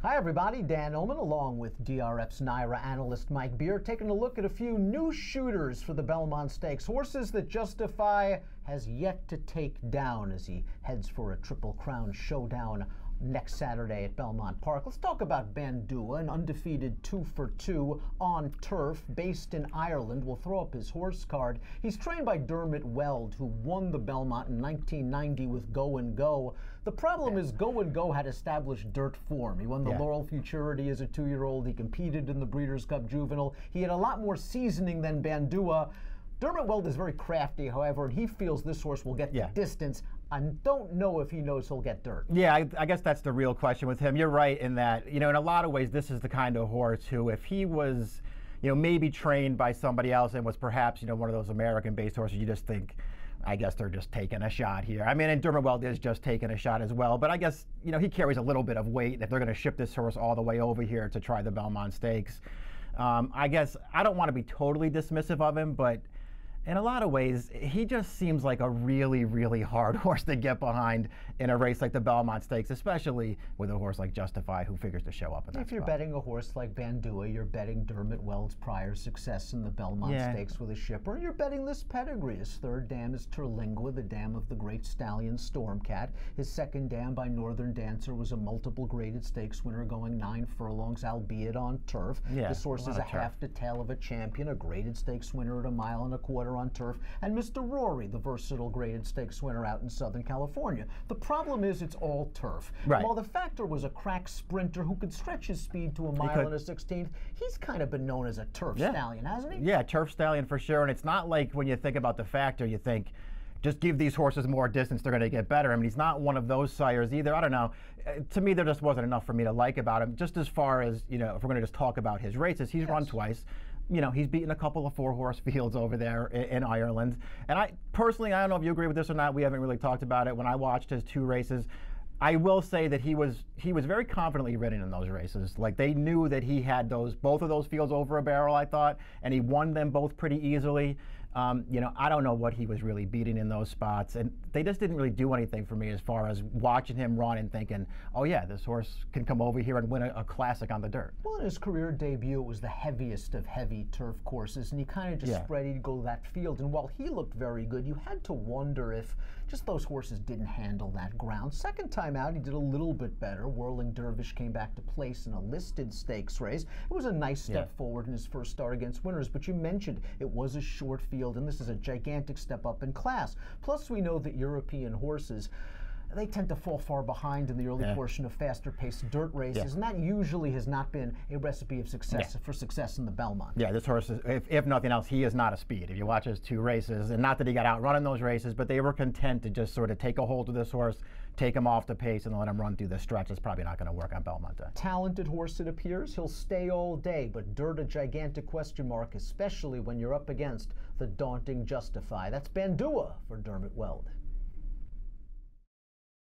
Hi everybody, Dan Illman along with DRF's NYRA analyst Mike Beer taking a look at a few new shooters for the Belmont Stakes. Horses that Justify has yet to take down as he heads for a Triple Crown showdown next Saturday at Belmont Park. Let's talk about Bandua, an undefeated 2-for-2 on turf based in Ireland. We'll throw up his horse card. He's trained by Dermot Weld, who won the Belmont in 1990 with Go and Go. The problem is Go and Go had established dirt form. He won the Laurel Futurity as a 2-year-old. He competed in the Breeders' Cup Juvenile. He had a lot more seasoning than Bandua. Dermot Weld is very crafty, however, and he feels this horse will get the distance. I don't know if he knows he'll get dirt. Yeah, I guess that's the real question with him. You're right in that, in a lot of ways, this is the kind of horse who, if he was, maybe trained by somebody else and was perhaps, one of those American-based horses, you just think, I guess they're just taking a shot here. I mean, and Dermot Weld is just taking a shot as well, but I guess, he carries a little bit of weight if they're going to ship this horse all the way over here to try the Belmont Stakes. I guess I don't want to be totally dismissive of him, but in a lot of ways, he just seems like a really, really hard horse to get behind in a race like the Belmont Stakes, especially with a horse like Justify, who figures to show up in that If you're spot. betting a horse like Bandua, you're betting Dermot Weld's prior success in the Belmont Stakes with a shipper. You're betting this pedigree. His third dam is Terlingua, the dam of the great stallion Stormcat. His second dam by Northern Dancer was a multiple graded stakes winner going 9 furlongs, albeit on turf. This horse is a half the tail of a champion, a graded stakes winner at 1.25 miles on turf, and Mr. Rory, the versatile graded stakes winner out in Southern California. The problem is it's all turf. While the Factor was a crack sprinter who could stretch his speed to 1 mile and a 16th, he's kind of been known as a turf stallion, hasn't he? Yeah, turf stallion for sure, and it's not like when you think about the Factor, you think, just give these horses more distance, they're going to get better. I mean, he's not one of those sires either. I don't know. To me, there just wasn't enough for me to like about him. Just as far as, if we're going to just talk about his races, he's run twice. He's beaten a couple of 4-horse fields over there in Ireland. And I don't know if you agree with this or not. We haven't really talked about it. When I watched his 2 races, I will say that he was very confidently ridden in those races. Like, they knew that he had both of those fields over a barrel, I thought, and he won them both pretty easily. I don't know what he was really beating in those spots, and they just didn't really do anything for me as far as watching him run and thinking, oh yeah, this horse can come over here and win a classic on the dirt. Well, in his career debut, it was the heaviest of heavy turf courses, and he kind of just spread eagle that field. And while he looked very good, you had to wonder if just those horses didn't handle that ground. Second time out, he did a little bit better. Whirling Dervish came back to place in a listed stakes race. It was a nice step forward in his first start against winners, but you mentioned it was a short field, and this is a gigantic step up in class. Plus, we know that European horses, they tend to fall far behind in the early portion of faster-paced dirt races, and that usually has not been a recipe of success for success in the Belmont. Yeah, this horse, if nothing else, he is not a speed. If you watch his 2 races, and not that he got outrun in those races, but they were content to just sort of take a hold of this horse, take him off the pace, and let him run through the stretch. It's probably not going to work on Belmont Day. Talented horse, it appears. He'll stay all day, but dirt a gigantic question mark, especially when you're up against the daunting Justify. That's Bandua for Dermot Weld.